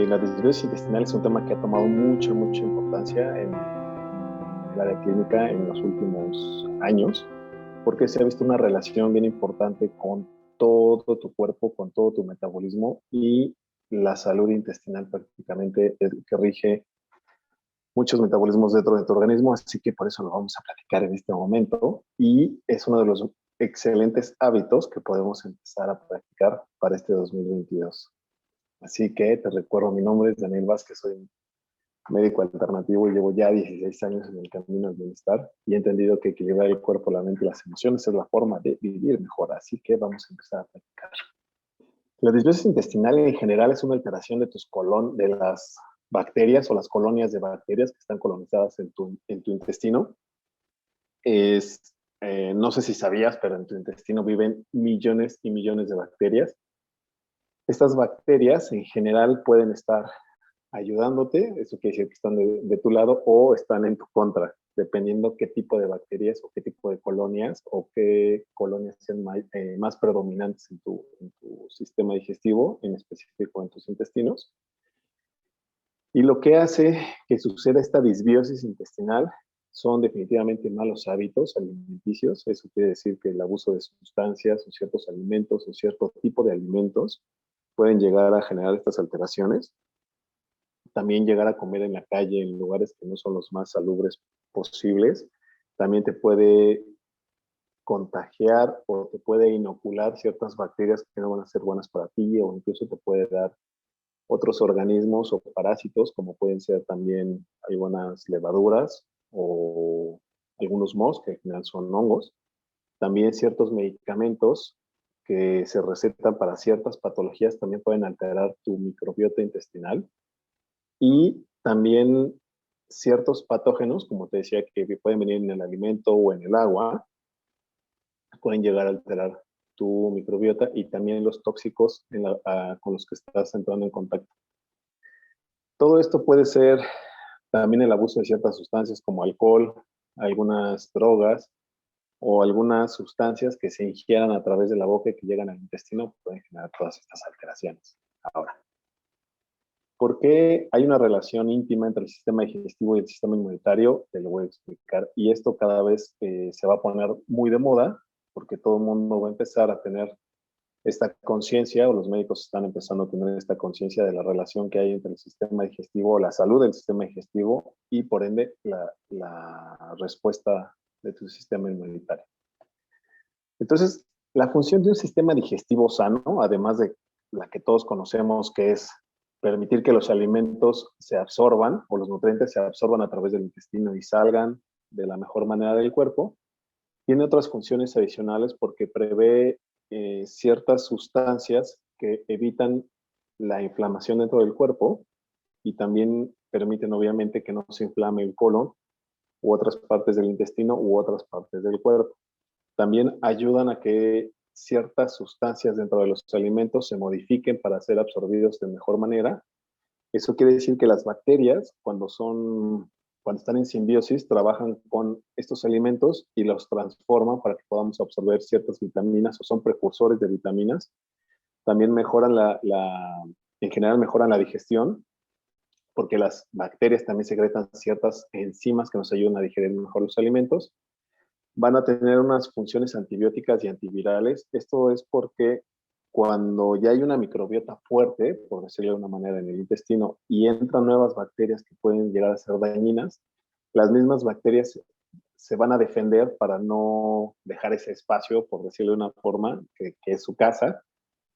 La disbiosis intestinal es un tema que ha tomado mucha importancia en el área clínica en los últimos años, porque se ha visto una relación bien importante con todo tu cuerpo, con todo tu metabolismo y la salud intestinal prácticamente es que rige muchos metabolismos dentro de tu organismo, así que por eso lo vamos a platicar en este momento y es uno de los excelentes hábitos que podemos empezar a practicar para este 2022. Así que te recuerdo, mi nombre es Daniel Vázquez, soy médico alternativo y llevo ya 16 años en el camino del bienestar y he entendido que equilibrar el cuerpo, la mente y las emociones es la forma de vivir mejor, así que vamos a empezar a practicar. La disbiosis intestinal en general es una alteración de de las bacterias o las colonias de bacterias que están colonizadas en tu intestino. No sé si sabías, pero en tu intestino viven millones y millones de bacterias. Estas bacterias en general pueden estar ayudándote, eso quiere decir que están de tu lado o están en tu contra, dependiendo qué tipo de bacterias o qué tipo de colonias o qué colonias sean más predominantes en tu sistema digestivo, en específico en tus intestinos. Y lo que hace que suceda esta disbiosis intestinal son definitivamente malos hábitos alimenticios. Eso quiere decir que el abuso de sustancias o ciertos alimentos o cierto tipo de alimentos pueden llegar a generar estas alteraciones. También llegar a comer en la calle en lugares que no son los más salubres posibles, también te puede contagiar o te puede inocular ciertas bacterias que no van a ser buenas para ti o incluso te puede dar otros organismos o parásitos como pueden ser también algunas levaduras o algunos mohos que al final son hongos. También ciertos medicamentos que se recetan para ciertas patologías también pueden alterar tu microbiota intestinal. Y también ciertos patógenos, como te decía, que pueden venir en el alimento o en el agua, pueden llegar a alterar tu microbiota y también los tóxicos con los que estás entrando en contacto. Todo esto puede ser también el abuso de ciertas sustancias como alcohol, algunas drogas o algunas sustancias que se ingieran a través de la boca y que llegan al intestino, pueden generar todas estas alteraciones. Ahora, ¿por qué hay una relación íntima entre el sistema digestivo y el sistema inmunitario? Te lo voy a explicar. Y esto cada vez se va a poner muy de moda, porque todo el mundo va a empezar a tener esta conciencia, o los médicos están empezando a tener esta conciencia de la relación que hay entre el sistema digestivo, la salud del sistema digestivo y por ende la respuesta de tu sistema inmunitario. Entonces, la función de un sistema digestivo sano, además de la que todos conocemos, que es permitir que los alimentos se absorban o los nutrientes se absorban a través del intestino y salgan de la mejor manera del cuerpo, tiene otras funciones adicionales porque prevé ciertas sustancias que evitan la inflamación dentro del cuerpo y también permiten obviamente que no se inflame el colon u otras partes del intestino u otras partes del cuerpo. También ayudan a que ciertas sustancias dentro de los alimentos se modifiquen para ser absorbidos de mejor manera. Eso quiere decir que las bacterias, cuando están en simbiosis, trabajan con estos alimentos y los transforman para que podamos absorber ciertas vitaminas o son precursores de vitaminas. También mejoran en general mejoran la digestión, porque las bacterias también secretan ciertas enzimas que nos ayudan a digerir mejor los alimentos. Van a tener unas funciones antibióticas y antivirales. Esto es porque cuando ya hay una microbiota fuerte, por decirlo de una manera, en el intestino y entran nuevas bacterias que pueden llegar a ser dañinas, las mismas bacterias se van a defender para no dejar ese espacio, por decirlo de una forma, que es su casa.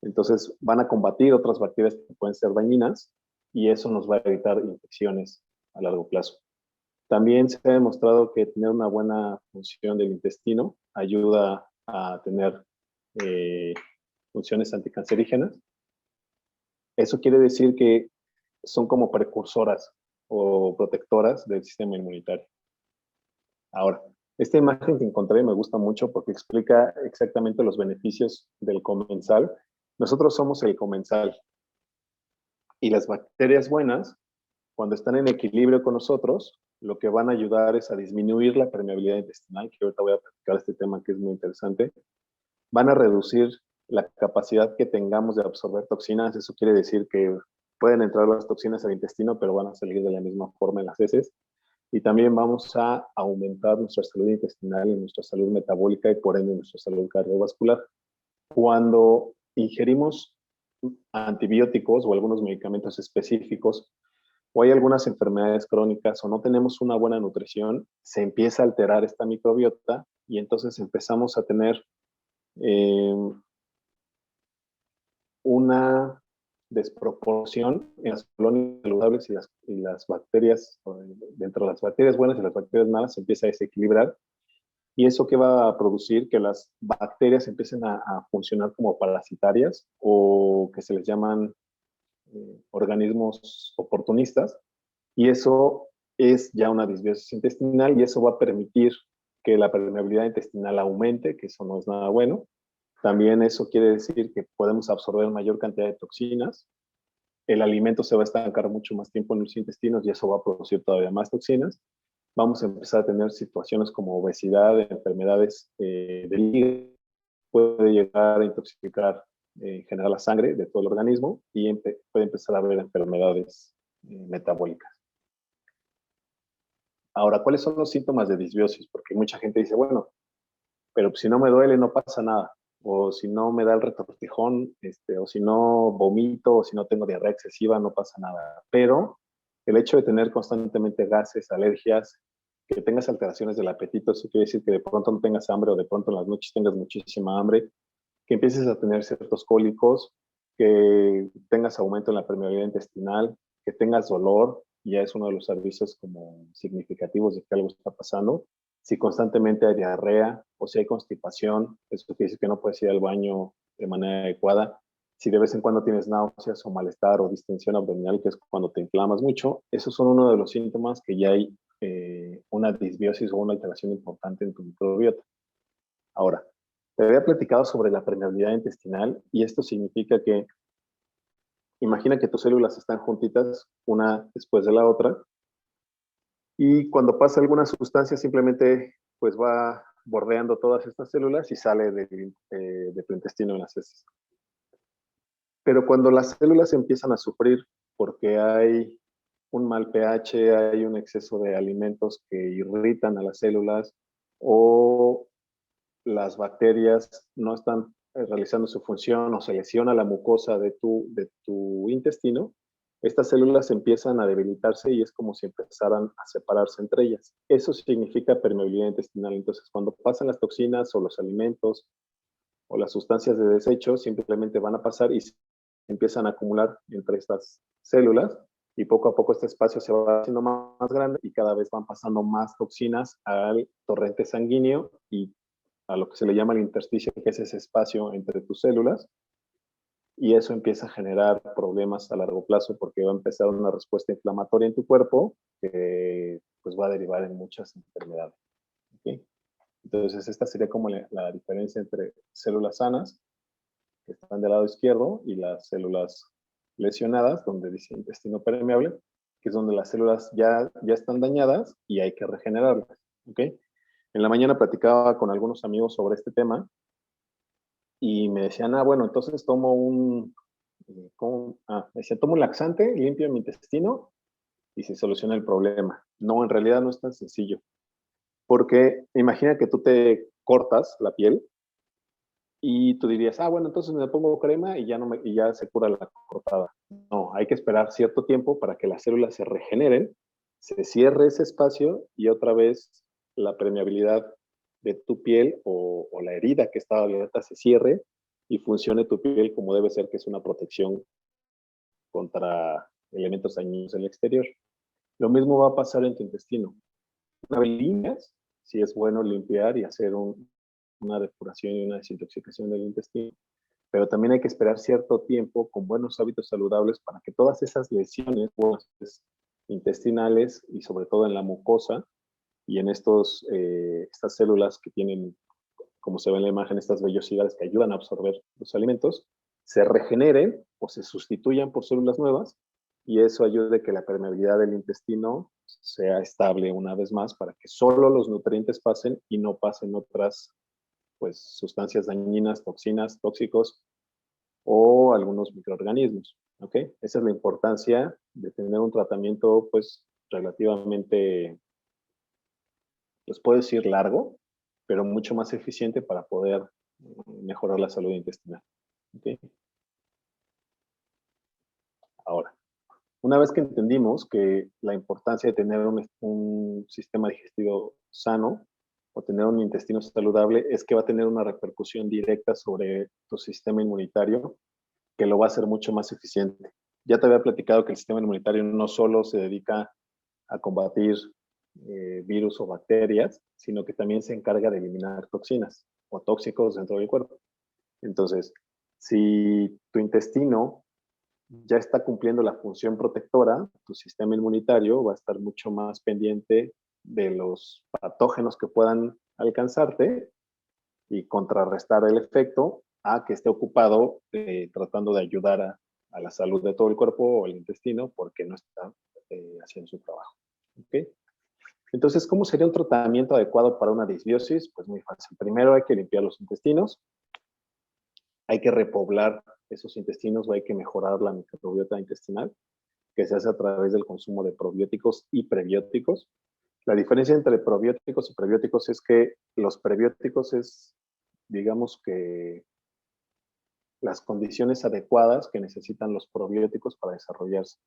Entonces van a combatir otras bacterias que pueden ser dañinas y eso nos va a evitar infecciones a largo plazo. También se ha demostrado que tener una buena función del intestino ayuda a tener funciones anticancerígenas. Eso quiere decir que son como precursoras o protectoras del sistema inmunitario. Ahora, esta imagen que encontré me gusta mucho porque explica exactamente los beneficios del comensal. Nosotros somos el comensal y las bacterias buenas, cuando están en equilibrio con nosotros, lo que van a ayudar es a disminuir la permeabilidad intestinal, que ahorita voy a platicar este tema que es muy interesante. Van a reducir la capacidad que tengamos de absorber toxinas. Eso quiere decir que pueden entrar las toxinas al intestino, pero van a salir de la misma forma en las heces. Y también vamos a aumentar nuestra salud intestinal y nuestra salud metabólica y por ende nuestra salud cardiovascular. Cuando ingerimos antibióticos o algunos medicamentos específicos, o hay algunas enfermedades crónicas o no tenemos una buena nutrición, se empieza a alterar esta microbiota y entonces empezamos a tener una desproporción en las colonias saludables y las bacterias, dentro de las bacterias buenas y las bacterias malas, se empieza a desequilibrar. ¿Y eso qué va a producir? Que las bacterias empiecen a funcionar como parasitarias o que se les llaman organismos oportunistas. Y eso es ya una disbiosis intestinal y eso va a permitir que la permeabilidad intestinal aumente, que eso no es nada bueno. También eso quiere decir que podemos absorber mayor cantidad de toxinas. El alimento se va a estancar mucho más tiempo en los intestinos y eso va a producir todavía más toxinas. Vamos a empezar a tener situaciones como obesidad, enfermedades del hígado, puede llegar a intoxicar en general la sangre de todo el organismo y puede empezar a haber enfermedades metabólicas. Ahora, ¿cuáles son los síntomas de disbiosis? Porque mucha gente dice, bueno, pero si no me duele no pasa nada, o si no me da el retortijón, o si no vomito, o si no tengo diarrea excesiva, no pasa nada. Pero el hecho de tener constantemente gases, alergias, que tengas alteraciones del apetito, eso quiere decir que de pronto no tengas hambre o de pronto en las noches tengas muchísima hambre, que empieces a tener ciertos cólicos, que tengas aumento en la permeabilidad intestinal, que tengas dolor, ya es uno de los avisos como significativos de que algo está pasando. Si constantemente hay diarrea o si hay constipación, eso quiere decir que no puedes ir al baño de manera adecuada. Si de vez en cuando tienes náuseas o malestar o distensión abdominal, que es cuando te inflamas mucho, esos son uno de los síntomas que ya hay una disbiosis o una alteración importante en tu microbiota. Ahora, te había platicado sobre la permeabilidad intestinal y esto significa que imagina que tus células están juntitas una después de la otra y cuando pasa alguna sustancia simplemente pues va bordeando todas estas células y sale de tu intestino en las heces. Pero cuando las células empiezan a sufrir porque hay un mal pH, hay un exceso de alimentos que irritan a las células o las bacterias no están realizando su función o se lesiona la mucosa de tu intestino, estas células empiezan a debilitarse y es como si empezaran a separarse entre ellas. Eso significa permeabilidad intestinal. Entonces, cuando pasan las toxinas o los alimentos o las sustancias de desecho, simplemente van a pasar y se empiezan a acumular entre estas células y poco a poco este espacio se va haciendo más grande y cada vez van pasando más toxinas al torrente sanguíneo y a lo que se le llama el intersticio, que es ese espacio entre tus células, y eso empieza a generar problemas a largo plazo porque va a empezar una respuesta inflamatoria en tu cuerpo que pues va a derivar en muchas enfermedades. ¿Okay? Entonces esta sería como la diferencia entre células sanas, que están del lado izquierdo, y las células lesionadas, donde dice intestino permeable, que es donde las células ya están dañadas y hay que regenerarlas. ¿Okay? En la mañana platicaba con algunos amigos sobre este tema y me decían, bueno, entonces tomo me decía, tomo un laxante, limpio mi intestino y se soluciona el problema. No, en realidad no es tan sencillo, porque imagina que tú te cortas la piel y tú dirías, bueno, entonces me pongo crema y y ya se cura la cortada. No, hay que esperar cierto tiempo para que las células se regeneren, se cierre ese espacio y otra vez la permeabilidad de tu piel o la herida que estaba abierta se cierre y funcione tu piel como debe ser, que es una protección contra elementos dañinos en el exterior. Lo mismo va a pasar en tu intestino. Una vez limpias, sí es bueno limpiar y hacer una depuración y una desintoxicación del intestino, pero también hay que esperar cierto tiempo con buenos hábitos saludables para que todas esas lesiones intestinales y sobre todo en la mucosa y en estas células que tienen, como se ve en la imagen, estas vellosidades que ayudan a absorber los alimentos, se regeneren o se sustituyan por células nuevas y eso ayude a que la permeabilidad del intestino sea estable una vez más para que solo los nutrientes pasen y no pasen otras pues, sustancias dañinas, toxinas, tóxicos o algunos microorganismos, ¿ok? Esa es la importancia de tener un tratamiento, pues, relativamente, pues, puedo decir largo, pero mucho más eficiente para poder mejorar la salud intestinal, ¿ok? Ahora, una vez que entendimos que la importancia de tener un sistema digestivo sano o tener un intestino saludable es que va a tener una repercusión directa sobre tu sistema inmunitario que lo va a hacer mucho más eficiente. Ya te había platicado que el sistema inmunitario no solo se dedica a combatir virus o bacterias, sino que también se encarga de eliminar toxinas o tóxicos dentro del cuerpo. Entonces, si tu intestino ya está cumpliendo la función protectora, tu sistema inmunitario va a estar mucho más pendiente de los patógenos que puedan alcanzarte y contrarrestar el efecto a que esté ocupado tratando de ayudar a la salud de todo el cuerpo o el intestino porque no está haciendo su trabajo. ¿Okay? Entonces, ¿cómo sería un tratamiento adecuado para una disbiosis? Pues muy fácil. Primero hay que limpiar los intestinos, hay que repoblar esos intestinos o hay que mejorar la microbiota intestinal, que se hace a través del consumo de probióticos y prebióticos. La diferencia entre probióticos y prebióticos es que los prebióticos es, digamos que, las condiciones adecuadas que necesitan los probióticos para desarrollarse,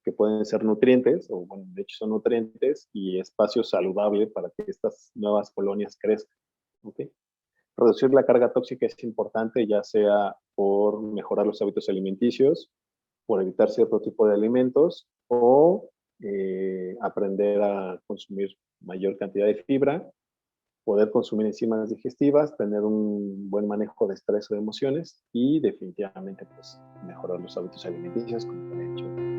que pueden ser nutrientes, o bueno, de hecho son nutrientes, y espacio saludable para que estas nuevas colonias crezcan. ¿Okay? Reducir la carga tóxica es importante, ya sea por mejorar los hábitos alimenticios, por evitar cierto tipo de alimentos o aprender a consumir mayor cantidad de fibra, poder consumir enzimas digestivas, tener un buen manejo de estrés o de emociones y definitivamente pues mejorar los hábitos alimenticios como te he dicho.